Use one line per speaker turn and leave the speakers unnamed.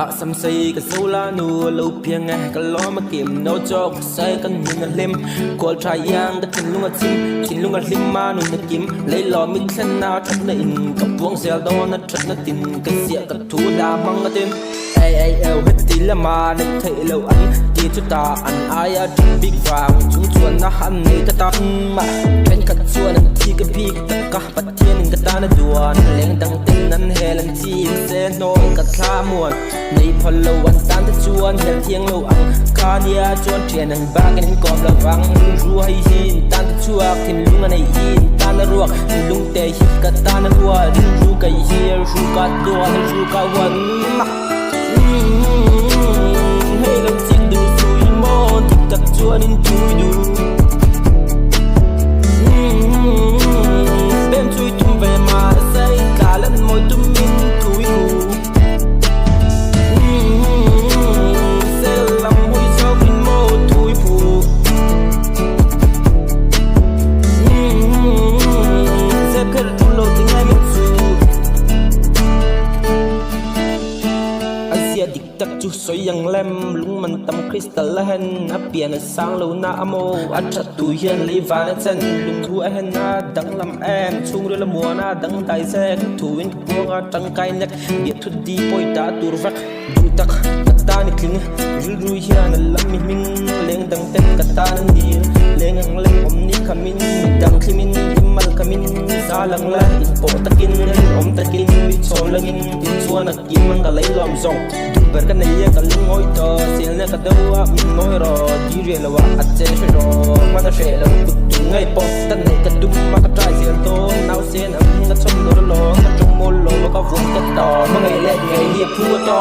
ta xăm xây cái dấu lá nụ lâu piang nghe cái lo mà kiếm nấu cho say cái những cái lim quật trái yang cái tin lung cái lim mà nụ nó kiếm lấy lò mix sen nào thật là in cái buông xèo đó nó thật nó tin cái xẹt cái thú đa măng cái tim ai ai eo hết tí là mà để thấy lâu anh đi cho ta anh ai ở trong big vàng chúng chuồn nó hắn này cái ta mà bên cạnh chuồn anh chỉ cái big tất cả bắt thiên cái ta nó đùa lên đằng tin anh hè lần chi sẽ nói cái xa muộn này phần lâu anh tan tới chuồn hẹn thiên lâu anh ca nia chuồn chuyện anh ba cái nên còn là vắng ru hay hin tan tới chuột thì lung anh này in tan nó ruột lung tê hít cái ta nó đùa ru cái here ru cái đùa ru cái quần hey lần chiếc đường suy mô thì cắt chua nên chui đủ bên chui tung về mà say cả lần môi tung min chui đủ sẽ làm môi sau khi mô thui phù sẽ kết thúc lộ tình ai biết tắc chú xoay yang lem lúng mình tâm crystal hen áp biển ở sang lâu na amo ăn chặt tuổi hiền lấy vàng chân lúng thua hen na đắng làm em chung đưa là mùa na đắng tay xe thủ in buông ở trăng cay nhắc biết thuật đi bôi ta tur vắt dung tắc ta nít linh rul rui hiền làm mình lên đắng tên ta đi lên ngang lên om ni kamin đắng khi mình mal kamin sa lang la po takin om takin bị sầu lăng in chua nát kim mang cả lấy lom song berkan dia kalau ngoi to silnya kadua ngoi ro diri lawa ache shiro mata shelo ngai po tan nei kadum ma ka trai sil to nau sen am nga chom lo lo ka chom mol lo ka vung ka to ma ngai le ngai dia pu to